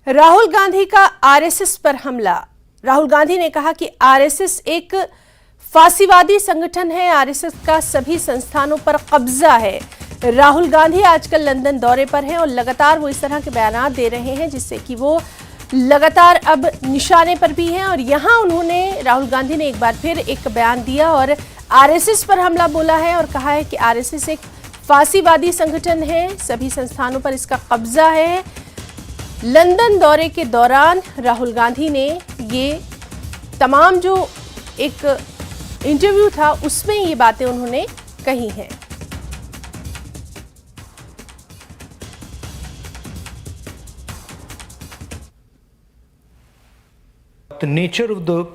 राहुल गांधी का आरएसएस पर हमला। राहुल गांधी ने कहा कि आरएसएस एक फासीवादी संगठन है, आरएसएस का सभी संस्थानों पर कब्जा है। राहुल गांधी आजकल लंदन दौरे पर हैं और लगातार वो इस तरह के बयानात दे रहे हैं जिससे कि वो लगातार अब निशाने पर भी हैं। और यहाँ उन्होंने राहुल गांधी ने एक बार फिर एक बयान दिया और आरएसएस पर हमला बोला है और कहा है कि आरएसएस एक फासीवादी संगठन है, सभी संस्थानों पर इसका कब्जा है। लंदन दौरे के दौरान राहुल गांधी ने ये तमाम जो एक इंटरव्यू था उसमें ये बातें उन्होंने कही हैं। The nature of the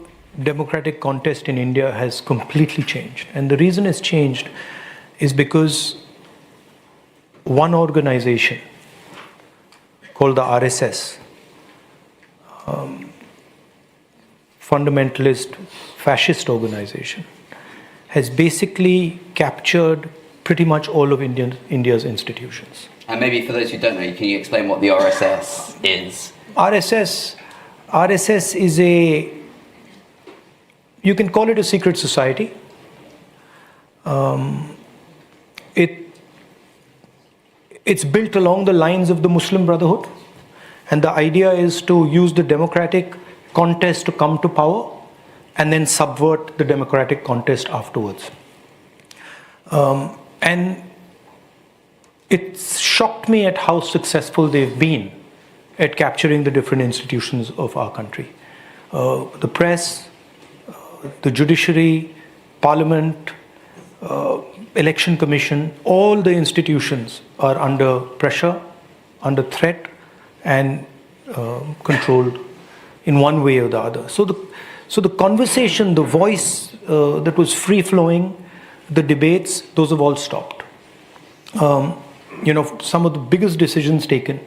democratic contest in India has completely changed, and the reason it's changed is because one organization called the RSS, fundamentalist fascist organization, has basically captured pretty much all of India's institutions. And maybe for those who don't know, can you explain what the RSS is? RSS is you can call it a secret society. It's built along the lines of the Muslim Brotherhood, and the idea is to use the democratic contest to come to power and then subvert the democratic contest afterwards. And it shocked me at how successful they've been at capturing the different institutions of our country. The press, the judiciary, parliament, election commission, all the institutions are under pressure, under threat, and controlled in one way or the other. So the conversation, the voice that was free flowing, the debates, those have all stopped. Some of the biggest decisions taken,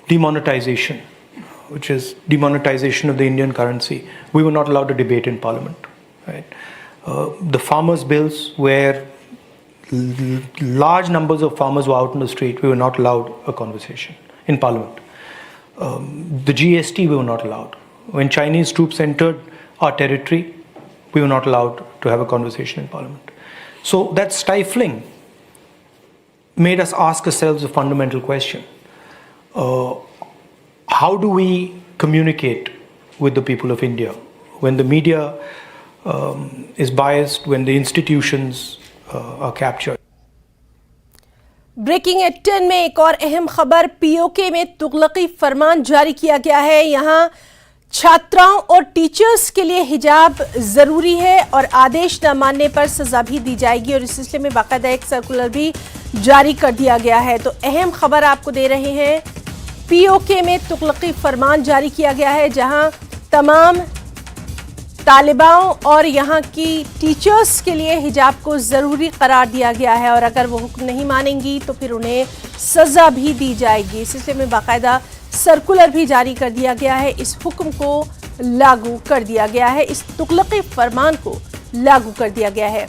demonetization, which is demonetization of the Indian currency. We were not allowed to debate in Parliament. Right? The farmers' bills, where large numbers of farmers were out in the street, we were not allowed a conversation in Parliament. The GST, we were not allowed. When Chinese troops entered our territory, we were not allowed to have a conversation in Parliament. So that stifling made us ask ourselves a fundamental question. How do we communicate with the people of India when the media is biased, when the institutions are captured? Breaking at 10 में एक और अहम खबर, PoK में तुगलकी फरमान जारी किया गया है। यहाँ छात्राओं और टीचर्स के लिए हिजाब जरूरी है और आदेश न मानने पर सजा भी दी जाएगी और इस सिलसिले में बाकायदा एक सर्कुलर भी जारी कर दिया गया है। तो अहम खबर आपको दे रहे हैं, पीओके में तुगलकी फरमान जारी किया गया है जहां तमाम तालिबाओं और यहाँ की टीचर्स के लिए हिजाब को ज़रूरी करार दिया गया है और अगर वो हुक्म नहीं मानेंगी तो फिर उन्हें सज़ा भी दी जाएगी। इस सिलसिले में बाकायदा सर्कुलर भी जारी कर दिया गया है, इस हुक्म को लागू कर दिया गया है, इस तुगलकी फरमान को लागू कर दिया गया है।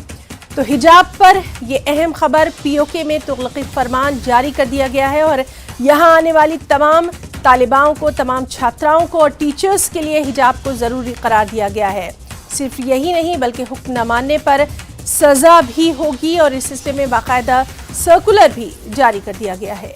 तो हिजाब पर यह अहम खबर, पीओके में तुगलकी फरमान जारी कर दिया गया है और यहाँ आने वाली तमाम तालिबाओं को, तमाम छात्राओं को और टीचर्स के लिए हिजाब को ज़रूरी करार दिया गया है। सिर्फ यही नहीं बल्कि हुक्म न मानने पर सज़ा भी होगी और इस सिलसिले में बाकायदा सर्कुलर भी जारी कर दिया गया है।